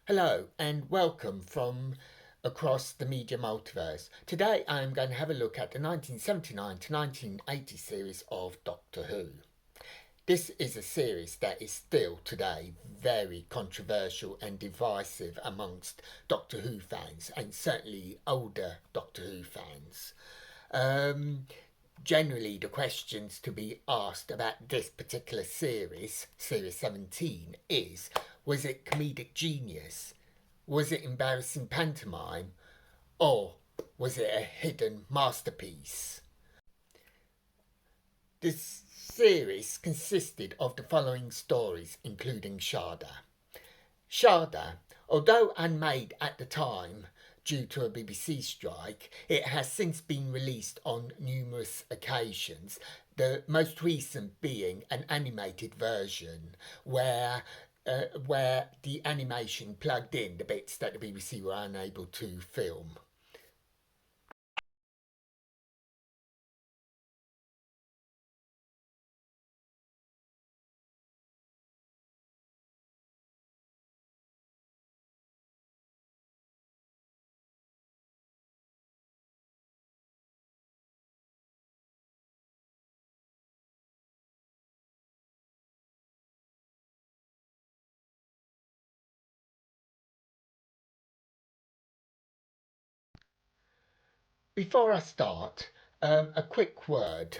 Hello and welcome from across the Media Multiverse. Today I am going to have a look at the 1979 to 1980 series of Doctor Who. This is a series that is still today very controversial and divisive amongst Doctor Who fans, and certainly older Doctor Who fans. Generally, the questions to be asked about this particular series, Series 17, is: was it comedic genius? Was it embarrassing pantomime? Or was it a hidden masterpiece? This series consisted of the following stories, including Sharda. Sharda, although unmade at the time due to a BBC strike, it has since been released on numerous occasions, the most recent being an animated version where the animation plugged in the bits that the BBC were unable to film. Before I start, a quick word.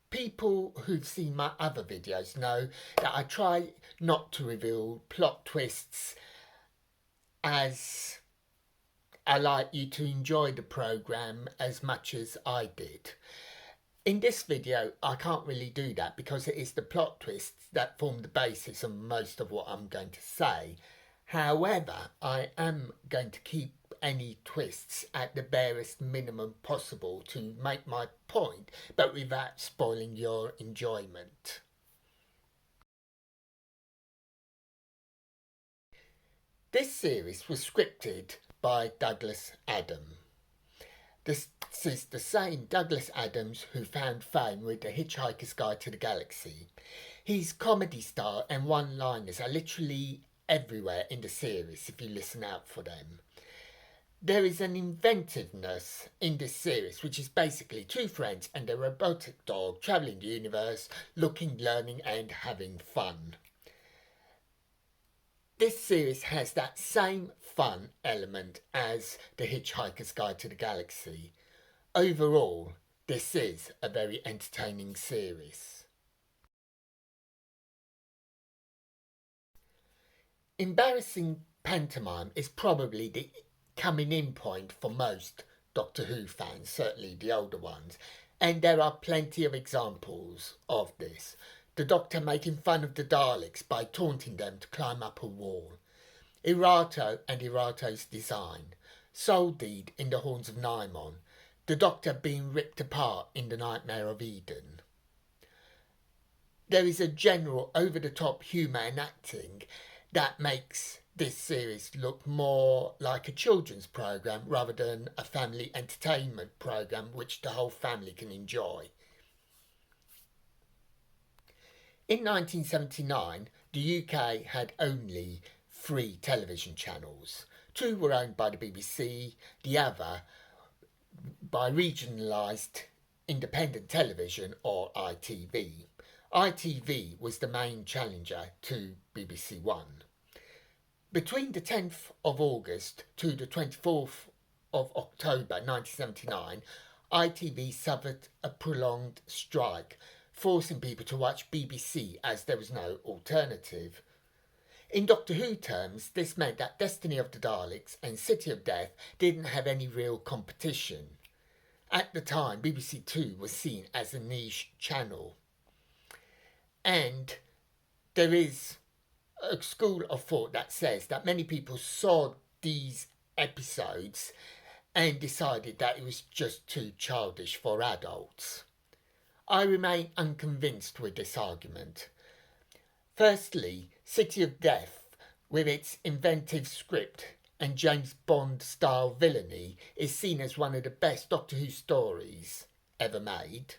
People who've seen my other videos know that I try not to reveal plot twists, as I like you to enjoy the programme as much as I did. In this video, I can't really do that because it is the plot twists that form the basis of most of what I'm going to say. However, I am going to keep any twists at the barest minimum possible to make my point, but without spoiling your enjoyment. This series was scripted by Douglas Adams. This is the same Douglas Adams who found fame with The Hitchhiker's Guide to the Galaxy. His comedy style and one-liners are literally everywhere in the series if you listen out for them. There is an inventiveness in this series, which is basically two friends and a robotic dog travelling the universe, looking, learning and having fun. This series has that same fun element as The Hitchhiker's Guide to the Galaxy. Overall, this is a very entertaining series. Embarrassing pantomime is probably the coming in point for most Doctor Who fans, certainly the older ones, and there are plenty of examples of this. The Doctor making fun of the Daleks by taunting them to climb up a wall. Erato and Erato's design. Soul Deed in the Horns of Nymon. The Doctor being ripped apart in The Nightmare of Eden. There is a general over-the-top humour and acting that makes this series look more like a children's programme rather than a family entertainment programme which the whole family can enjoy. In 1979, the UK had only 3 television channels. 2 were owned by the BBC, the other by regionalised independent television, or ITV. ITV was the main challenger to BBC One. Between the 10th of August to the 24th of October 1979, ITV suffered a prolonged strike, forcing people to watch BBC as there was no alternative. In Doctor Who terms, this meant that Destiny of the Daleks and City of Death didn't have any real competition. At the time, BBC Two was seen as a niche channel. And there is a school of thought that says that many people saw these episodes and decided that it was just too childish for adults. I remain unconvinced with this argument. Firstly, City of Death, with its inventive script and James Bond style villainy, is seen as one of the best Doctor Who stories ever made.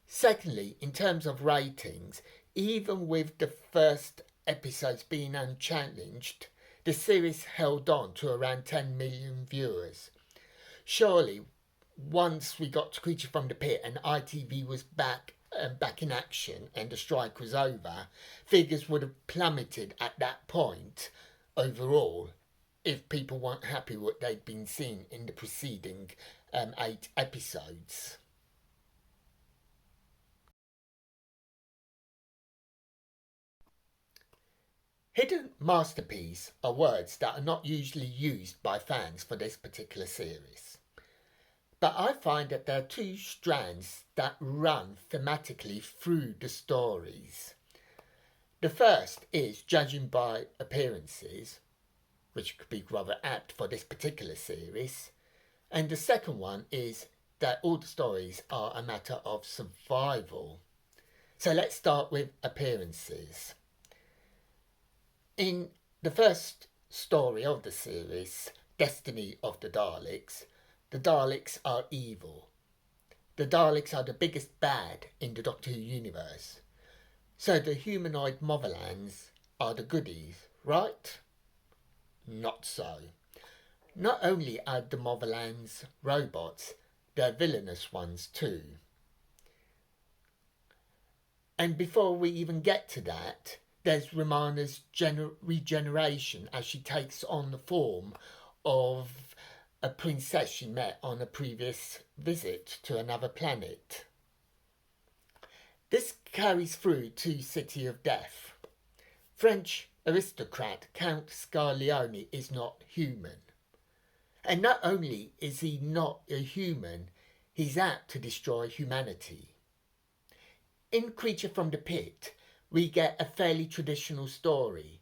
Secondly, in terms of ratings, even with the first episodes being unchallenged, the series held on to around 10 million viewers. Surely, once we got to Creature from the Pit and ITV was back in action and the strike was over, figures would have plummeted at that point overall if people weren't happy with what they'd been seeing in the preceding 8 episodes. Hidden masterpiece are words that are not usually used by fans for this particular series. But I find that there are two strands that run thematically through the stories. The first is judging by appearances, which could be rather apt for this particular series. And the second one is that all the stories are a matter of survival. So let's start with appearances. In the first story of the series, Destiny of the Daleks are evil. The Daleks are the biggest bad in the Doctor Who universe. So the humanoid Motherlands are the goodies, right? Not so. Not only are the Motherlands robots, they're villainous ones too. And before we even get to that, there's Romana's regeneration as she takes on the form of a princess she met on a previous visit to another planet. This carries through to City of Death. French aristocrat Count Scarleone is not human. And not only is he not a human, he's out to destroy humanity. In Creature from the Pit, we get a fairly traditional story.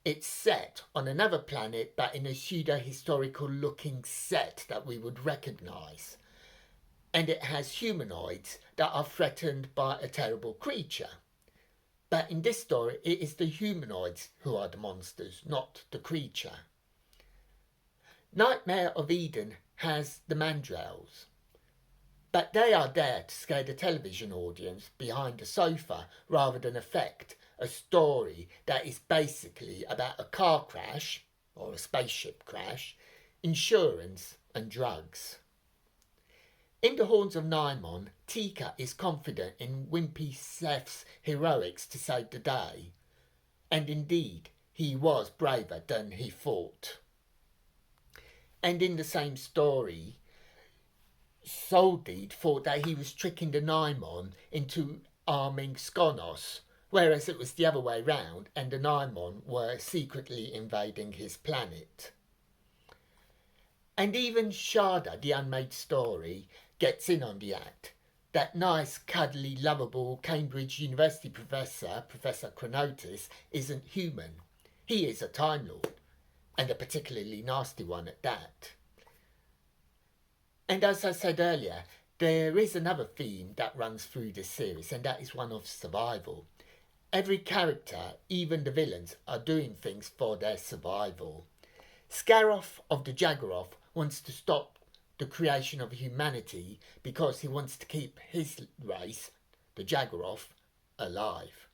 It's set on another planet, but in a pseudo-historical looking set that we would recognise. And it has humanoids that are threatened by a terrible creature. But in this story, it is the humanoids who are the monsters, not the creature. Nightmare of Eden has the mandrills. But they are there to scare the television audience behind the sofa rather than affect a story that is basically about a car crash, or a spaceship crash, insurance and drugs. In The Horns of Nimon, Tika is confident in Wimpy Seth's heroics to save the day. And indeed, he was braver than he thought. And in the same story, Soldeed thought that he was tricking the Nimon into arming Skonos, whereas it was the other way round and the Nimon were secretly invading his planet. And even Sharda, the unmade story, gets in on the act. That nice, cuddly, lovable Cambridge University professor, Professor Chronotis, isn't human. He is a Time Lord, and a particularly nasty one at that. And as I said earlier, there is another theme that runs through this series, and that is one of survival. Every character, even the villains, are doing things for their survival. Scaroff of the Jaggeroff wants to stop the creation of humanity because he wants to keep his race, the Jaggeroff, alive.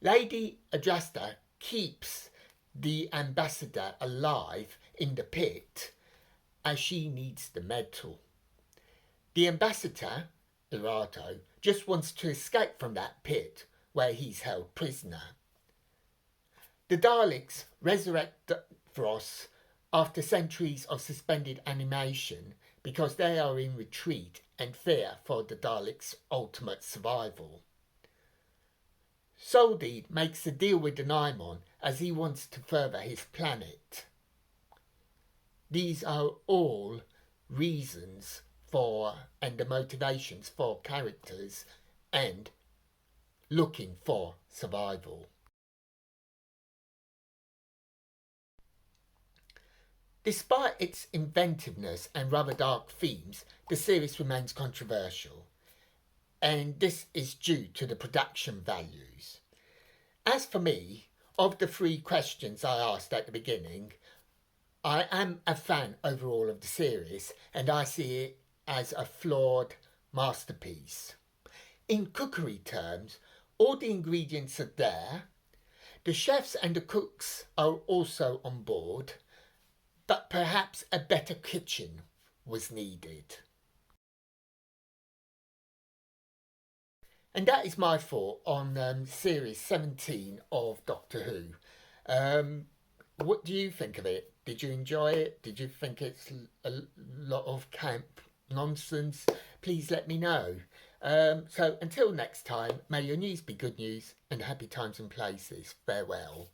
Lady Adrasta keeps the ambassador alive in the pit as she needs the metal. The ambassador, Irato, just wants to escape from that pit where he's held prisoner. The Daleks resurrect Frost after centuries of suspended animation because they are in retreat and fear for the Daleks' ultimate survival. Soldeed makes a deal with the Nimon as he wants to further his planet. These are all reasons for and the motivations for characters and looking for survival. Despite its inventiveness and rather dark themes, the series remains controversial, and this is due to the production values. As for me, of the 3 questions I asked at the beginning, I am a fan overall of the series, and I see it as a flawed masterpiece. In cookery terms, all the ingredients are there. The chefs and the cooks are also on board, but perhaps a better kitchen was needed. And that is my thought on series 17 of Doctor Who. What do you think of it? Did you enjoy it? Did you think it's a lot of camp nonsense? Please let me know. So until next time, may your news be good news and happy times and places. Farewell.